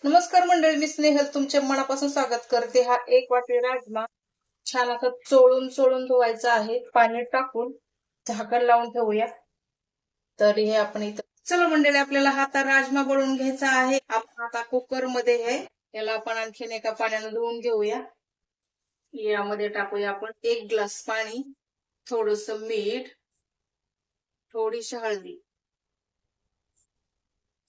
नमस्कार मंडळी, मी स्नेहल तुमचे मनापासून स्वागत करते. हा एक वाटी राजमा छान असं चोळून चोळून धुवायचा आहे. पाणी टाकून झाकण लावून ठेवूया. तर हे आपण इथं चला मंडळी, आपल्याला हा आता राजमा बनवून घ्यायचा आहे. आपण आता कुकर मध्ये आहे, याला आपण आणखीन एका पाण्याने धुवून घेऊया. यामध्ये टाकूया आपण 1 ग्लास पाणी, थोडस मीठ, थोडीशी हळदी.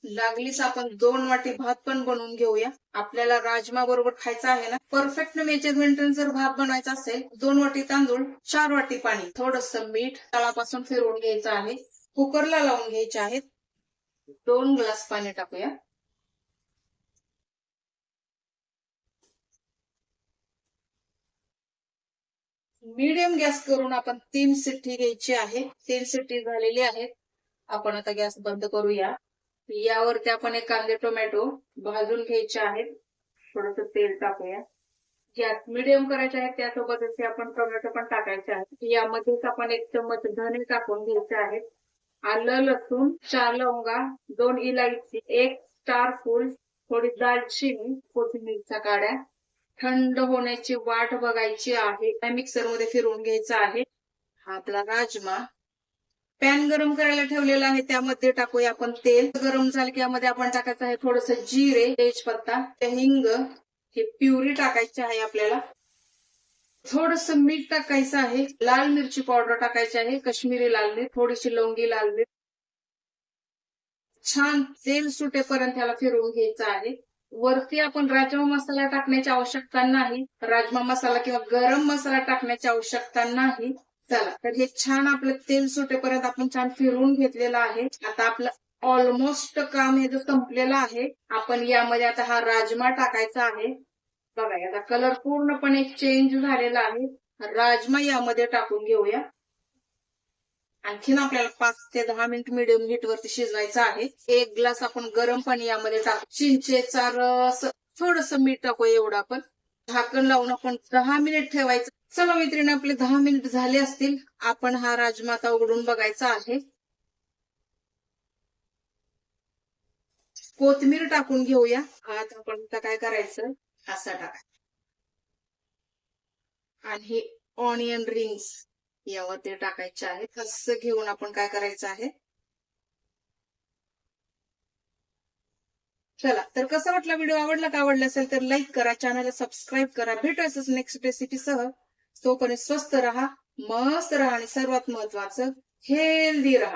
लागलीच आपण 2 वाटी भात पण बनवून घेऊया. आपल्याला राजमा बरोबर खायचा आहे ना. परफेक्ट मेजरमेंट जर भात बनवायचा असेल 2 वाटी तांदूळ, 4 वाटी पाणी, थोडस मीठ, तळापासून फिरवून घ्यायचं आहे. कुकरला लावून घ्यायचे आहेत. 2 ग्लास पाणी टाकूया. मीडियम गॅस करून आपण 3 शिट्टी घ्यायची आहे. 3 शिट्टी झालेली आहेत. आपण आता गॅस बंद करूया. यावरती आपण एक कांदे टोमॅटो भाजून घ्यायचे आहेत. थोडस तेल टाकूया. गॅस मिडियम करायचे आहे, त्यासोबतच आपण टोमॅटो पण टाकायचे आहेत. यामध्येच आपण 1 चम्मच धने टाकून घ्यायचे आहेत. आलं, लसूण, 4 लवंगा, 2 इलायची, 1 स्टार फूल, थोडी दालचिनी, कोथिंबीरच्या काड्या. थंड होण्याची वाट बघायची आहे. मिक्सर मध्ये फिरवून घ्यायचा आहे. हा आपला राजमा. पॅन गरम करायला ठेवलेला आहे, त्यामध्ये टाकूया आपण तेल. गरम झालं की यामध्ये आपण टाकायचं आहे थोडस जिरे, तेजपत्ता, हिंग, हे प्युरी टाकायची आहे आपल्याला. थोडस मीठ टाकायचं आहे. लाल मिरची पावडर टाकायची आहे, काश्मीरी लाल मिर्च, थोडीशी लवंगी लाल मिर्च. छान तेल सुटेपर्यंत त्याला फिरवून घ्यायचं आहे. वरती आपण राजमा मसाला टाकण्याची आवश्यकता नाही. राजमा मसाला किंवा गरम मसाला टाकण्याची आवश्यकता नाही. चला, तर हे छान आपलं तेल सुटेपर्यंत आपण छान फिरवून घेतलेलं आहे. आता आपलं ऑलमोस्ट काम हे जो संपलेलं आहे. आपण यामध्ये आता हा राजमा टाकायचा आहे. बघा, आता कलर पूर्णपणे चेंज झालेला आहे. राजमा यामध्ये टाकून घेऊया. आणखीन आपल्याला 5 ते 10 मिनिट मिडियम हीट वरती शिजवायचं आहे. 1 ग्लास आपण गरम पाणी यामध्ये टाकू. चिंचेचा रस, थोडस मीठ टाकू, एवढं आपण. झाकण लावून आपण 10 मिनिट ठेवायचं. चला मैत्रिणी, आपले 10 मिनिट झाले असतील. आपण हा राजमा आता उघडून बघायचा आहे. कोथिंबीर टाकून घेऊया. आता आपण काय करायचं, असा टाकायचं. आणि हे ऑनियन रिंग्स यावरती टाकायचे आहेत. असं घेऊन आपण काय करायचं आहे. चला, तर कसा वाटला व्हिडिओ? आवडला का? आवडला असेल तर लाईक करा, चॅनलला सबस्क्राईब करा. भेटूयाच नेक्स्ट रेसिपी सह. तोपर्यंत स्वस्त राहा, मस्त राहा आणि सर्वात महत्वाचं हेल्दी राहा.